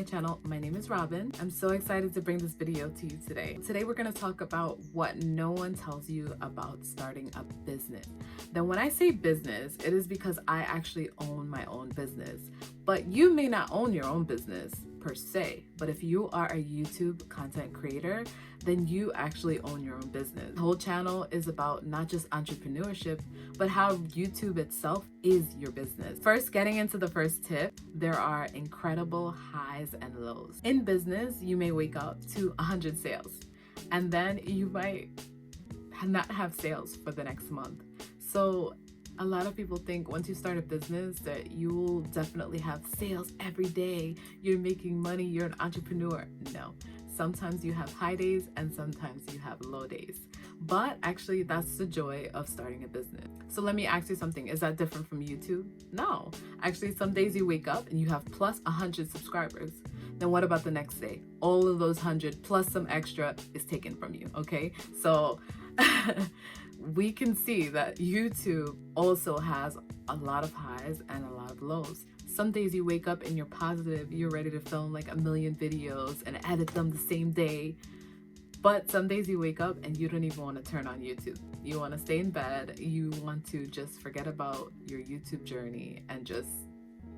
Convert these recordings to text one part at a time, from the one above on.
my channel. My name is Robyn. I'm so excited to bring this video to you today. Today we're going to talk about what no one tells you about starting a business. Now when I say business, it is because I actually own my own business, but you may not own your own business per se, but if you are a YouTube content creator, then you actually own your own business. The whole channel is about not just entrepreneurship, but how YouTube itself is your business. First, getting into the first tip, there are incredible highs and lows. In business, you may wake up to 100 sales, and then you might not have sales for the next month. So a lot of people think once you start a business that you will definitely have sales every day. You're making money, you're an entrepreneur. No, sometimes you have high days and sometimes you have low days. But actually that's the joy of starting a business. So let me ask you something, is that different from YouTube? No, actually some days you wake up and you have plus 100 subscribers. Then what about the next day? All of those 100 plus some extra is taken from you, okay? So we can see that YouTube also has a lot of highs and a lot of lows. Some days you wake up and you're positive, you're ready to film like 1 million videos and edit them the same day. But some days you wake up and you don't even want to turn on YouTube. You want to stay in bed, you want to just forget about your YouTube journey and just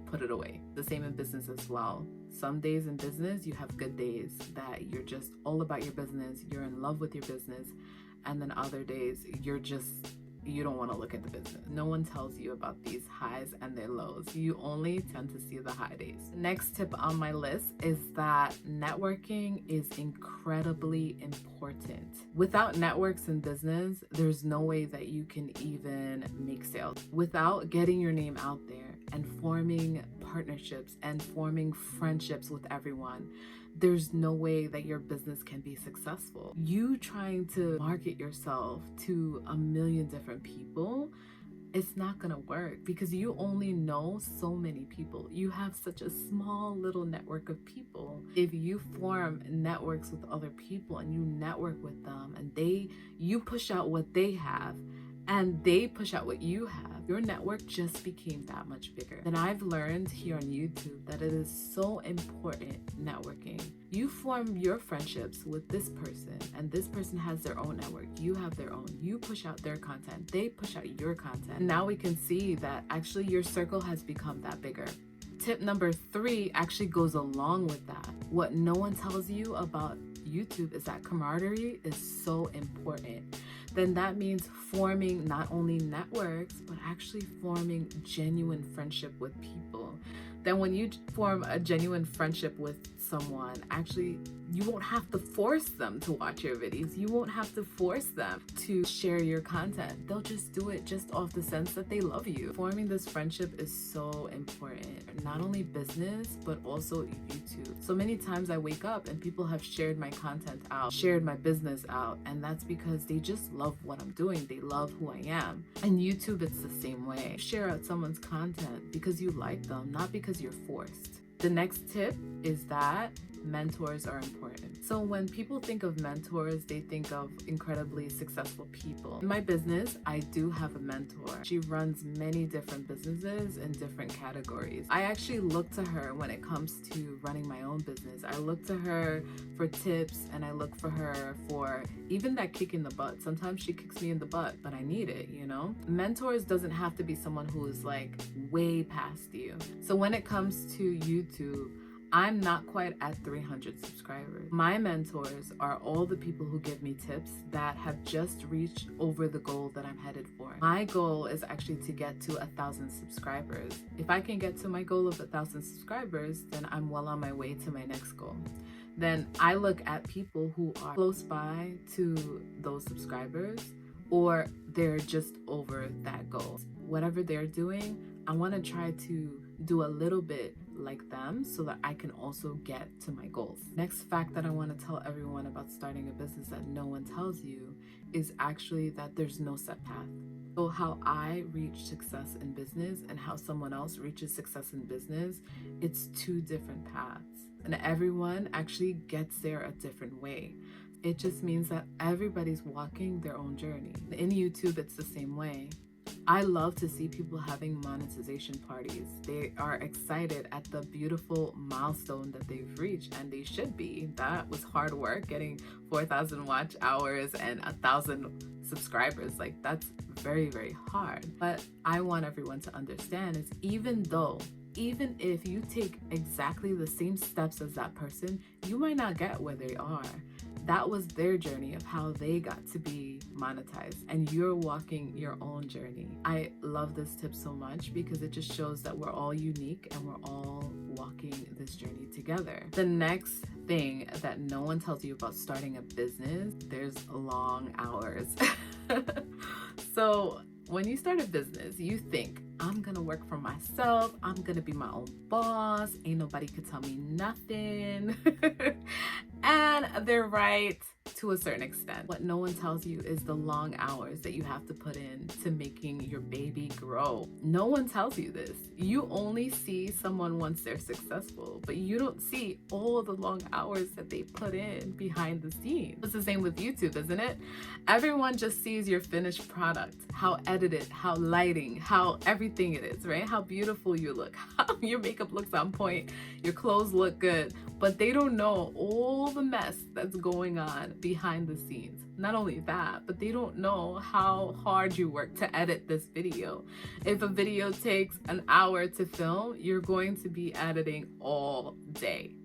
put it away. The same in business as well. Some days in business you have good days that you're just all about your business, you're in love with your business. And then other days you don't want to look at the business. No one tells you about these highs and their lows. You only tend to see the high days. Next tip on my list is that networking is incredibly important. Without networks in business, there's no way that you can even make sales. Without getting your name out there and forming partnerships and forming friendships with everyone, there's no way that your business can be successful. You trying to market yourself to 1 million different people, it's not gonna work because you only know so many people. You have such a small little network of people. If you form networks with other people and you network with them and you push out what they have and they push out what you have, your network just became that much bigger. And I've learned here on YouTube that it is so important networking. You form your friendships with this person and this person has their own network. You have their own. You push out their content. They push out your content. And now we can see that actually your circle has become that bigger. Tip number 3 actually goes along with that. What no one tells you about YouTube is that camaraderie is so important. Then that means forming not only networks, but actually forming genuine friendship with people. Then when you form a genuine friendship with someone, actually, you won't have to force them to watch your videos. You won't have to force them to share your content. They'll just do it just off the sense that they love you. Forming this friendship is so important. Not only business, but also YouTube. So many times I wake up and people have shared my content out, shared my business out, and that's because they just love what I'm doing. They love who I am. And YouTube, it's the same way. Share out someone's content because you like them, not because you're forced. The next tip is that mentors are important. So when people think of mentors, they think of incredibly successful people. In my business, I do have a mentor. She runs many different businesses in different categories. I actually look to her when it comes to running my own business. I look to her for tips and I look for her for even that kick in the butt. Sometimes she kicks me in the butt, but I need it, you know? Mentors doesn't have to be someone who is like way past you. So when it comes to YouTube, I'm not quite at 300 subscribers. My mentors are all the people who give me tips that have just reached over the goal that I'm headed for. My goal is actually to get to 1,000 subscribers. If I can get to my goal of 1,000 subscribers, then I'm well on my way to my next goal. Then I look at people who are close by to those subscribers or they're just over that goal. Whatever they're doing, I want to try to do a little bit like them so that I can also get to my goals. Next fact that I want to tell everyone about starting a business that no one tells you is actually that there's no set path. So how I reach success in business and how someone else reaches success in business, it's 2 different paths. And everyone actually gets there a different way. It just means that everybody's walking their own journey. In YouTube, it's the same way. I love to see people having monetization parties. They are excited at the beautiful milestone that they've reached, and they should be. That was hard work, getting 4,000 watch hours and 1,000 subscribers. Like, that's very, very hard. But I want everyone to understand is even if you take exactly the same steps as that person, you might not get where they are. That was their journey of how they got to be monetized, and you're walking your own journey. I love this tip so much because it just shows that we're all unique and we're all walking this journey together. The next thing that no one tells you about starting a business, there's long hours. So when you start a business, you think, I'm gonna work for myself, I'm gonna be my own boss, ain't nobody could tell me nothing. And they're right to a certain extent. What no one tells you is the long hours that you have to put in to making your baby grow. No one tells you this. You only see someone once they're successful, but you don't see all the long hours that they put in behind the scenes. It's the same with YouTube, isn't it? Everyone just sees your finished product, how edited, how lighting, how everything it is, right? How beautiful you look, how your makeup looks on point, your clothes look good, but they don't know all the mess that's going on behind the scenes. Not only that, but they don't know how hard you work to edit this video. If a video takes an hour to film, you're going to be editing all day.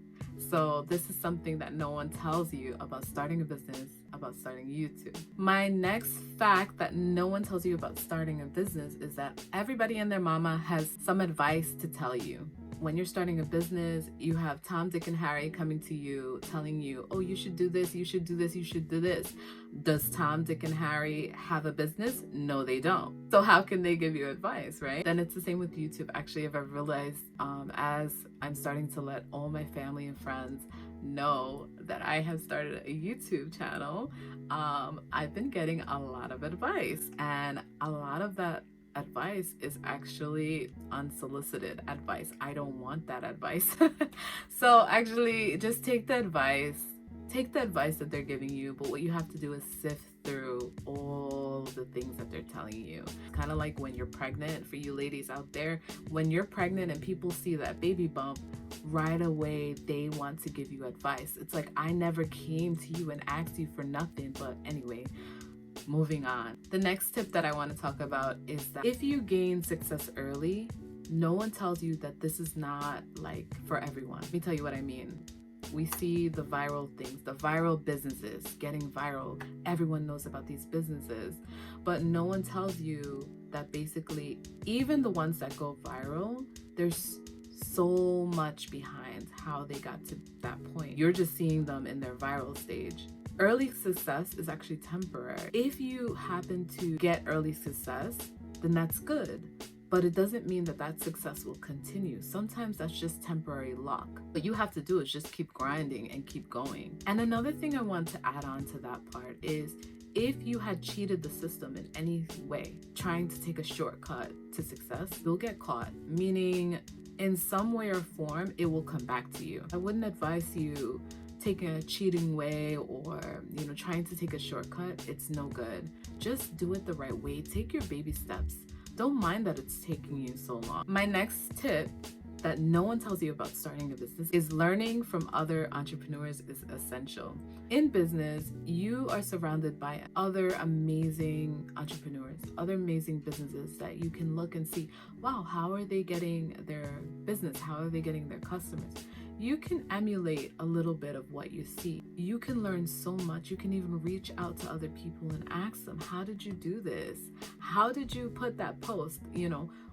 So this is something that no one tells you about starting a business, about starting YouTube. My next fact that no one tells you about starting a business is that everybody and their mama has some advice to tell you. When you're starting a business, you have Tom, Dick, and Harry coming to you, telling you, oh, you should do this, you should do this, you should do this. Does Tom, Dick, and Harry have a business? No, they don't. So how can they give you advice, right? Then it's the same with YouTube. Actually, I've realized as I'm starting to let all my family and friends know that I have started a YouTube channel, I've been getting a lot of advice, and a lot of that advice is actually unsolicited advice. I don't want that advice. So actually just take the advice that they're giving you, but what you have to do is sift through all the things that they're telling you. It's kind of like when you're pregnant. For you ladies out there, when you're pregnant and people see that baby bump, right away they want to give you advice. It's like, I never came to you and asked you for nothing. But anyway, moving on. The next tip that I want to talk about is that if you gain success early, no one tells you that this is not like for everyone. Let me tell you what I mean. We see the viral things, the viral businesses getting viral. Everyone knows about these businesses, but no one tells you that basically even the ones that go viral, there's so much behind how they got to that point. You're just seeing them in their viral stage. Early success is actually temporary. If you happen to get early success, then that's good. But it doesn't mean that that success will continue. Sometimes that's just temporary luck. What you have to do is just keep grinding and keep going. And another thing I want to add on to that part is if you had cheated the system in any way, trying to take a shortcut to success, you'll get caught. Meaning, in some way or form, it will come back to you. I wouldn't advise you taking a cheating way or trying to take a shortcut. It's no good. Just do it the right way. Take your baby steps. Don't mind that it's taking you so long. My next tip that no one tells you about starting a business is learning from other entrepreneurs is essential. In business, you are surrounded by other amazing entrepreneurs, other amazing businesses that you can look and see, wow, how are they getting their business? How are they getting their customers? You can emulate a little bit of what you see. You can learn so much. You can even reach out to other people and ask them, how did you do this? How did you put that post?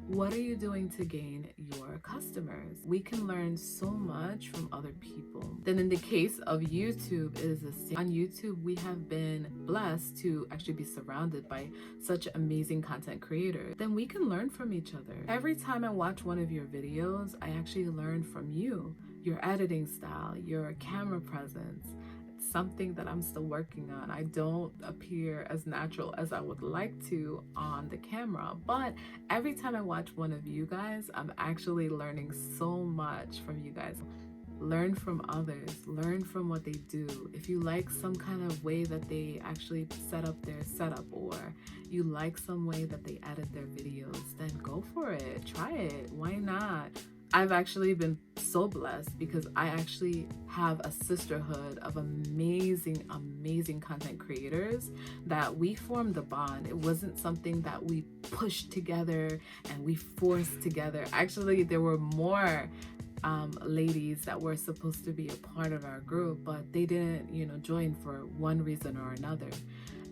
What are you doing to gain your customers? We can learn so much from other people. Then in the case of YouTube, it is the same. On YouTube, we have been blessed to actually be surrounded by such amazing content creators. Then we can learn from each other. Every time I watch one of your videos, I actually learn from you. Your editing style, your camera presence. It's something that I'm still working on. I don't appear as natural as I would like to on the camera, but every time I watch one of you guys, I'm actually learning so much from you guys. Learn from others, learn from what they do. If you like some kind of way that they actually set up their setup, or you like some way that they edit their videos, then go for it, try it, why not? I've actually been so blessed because I actually have a sisterhood of amazing content creators that we formed a bond. It wasn't something that we pushed together and we forced together. Actually, there were more ladies that were supposed to be a part of our group, but they didn't, join for one reason or another.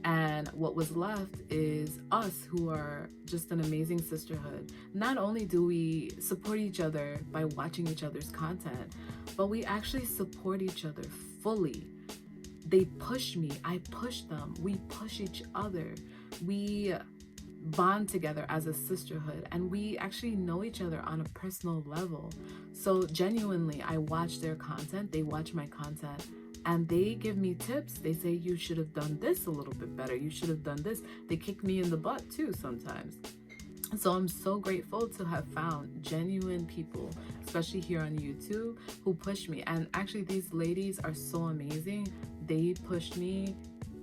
And what was left is us, who are just an amazing sisterhood. Not only do we support each other by watching each other's content, but we actually support each other fully. They push me, I push them, we push each other. We bond together as a sisterhood, and we actually know each other on a personal level. So genuinely, I watch their content, they watch my content, and they give me tips. They say, you should have done this a little bit better, you should have done this. They kick me in the butt too sometimes. So I'm so grateful to have found genuine people, especially here on YouTube, who push me. And actually, these ladies are so amazing. They pushed me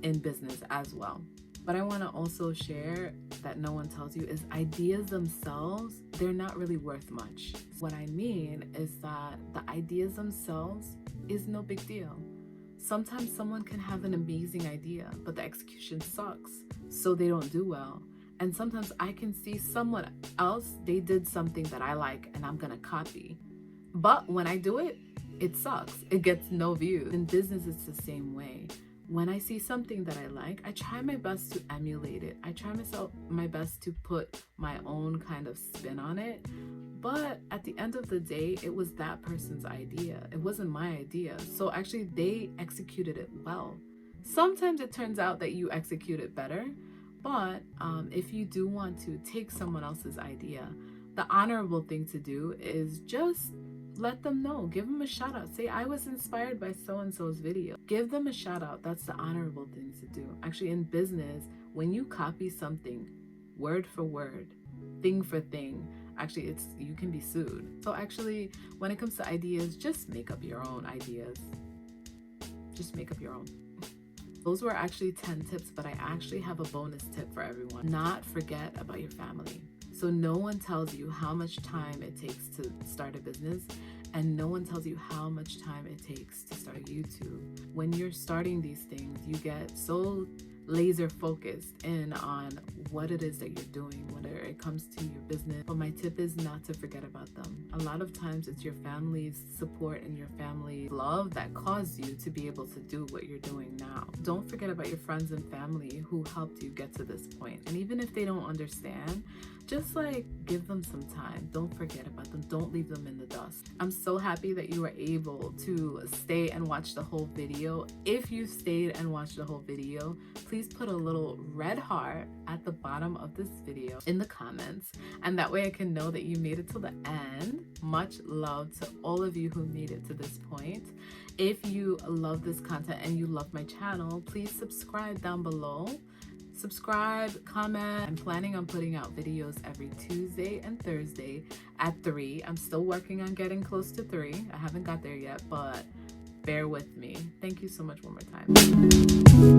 in business as well. But I want to also share that no one tells you is ideas themselves, they're not really worth much. What I mean is that the ideas themselves is no big deal. Sometimes someone can have an amazing idea, but the execution sucks, so they don't do well. And sometimes I can see someone else, they did something that I like and I'm gonna copy. But when I do it, it sucks. It gets no views. In business, it's the same way. When I see something that I like, I try my best to emulate it. I try my best to put my own kind of spin on it. But at the end of the day, it was that person's idea. It wasn't my idea. So actually, they executed it well. Sometimes it turns out that you execute it better. But if you do want to take someone else's idea, the honorable thing to do is just let them know. Give them a shout out. Say, I was inspired by so-and-so's video. Give them a shout out. That's the honorable thing to do. Actually, in business, when you copy something word for word, thing for thing, actually, you can be sued. So actually, when it comes to ideas, just make up your own ideas. Just make up your own. Those were actually 10 tips, but I actually have a bonus tip for everyone. Not forget about your family. So no one tells you how much time it takes to start a business, and no one tells you how much time it takes to start YouTube. When you're starting these things, you get so laser focused in on what it is that you're doing, whether it comes to your business. But my tip is not to forget about them. A lot of times it's your family's support and your family's love that caused you to be able to do what you're doing now. Don't forget about your friends and family who helped you get to this point. And even if they don't understand, just give them some time. Don't forget about them. Don't leave them in the dust. I'm so happy that you were able to stay and watch the whole video. If you stayed and watched the whole video, please put a little red heart at the bottom of this video in the comments, and that way I can know that you made it to the end. Much love to all of you who made it to this point. If you love this content and you love my channel, please subscribe down below. Subscribe, comment. I'm planning on putting out videos every Tuesday and Thursday at 3. I'm still working on getting close to 3. I haven't got there yet, but bear with me. Thank you so much one more time.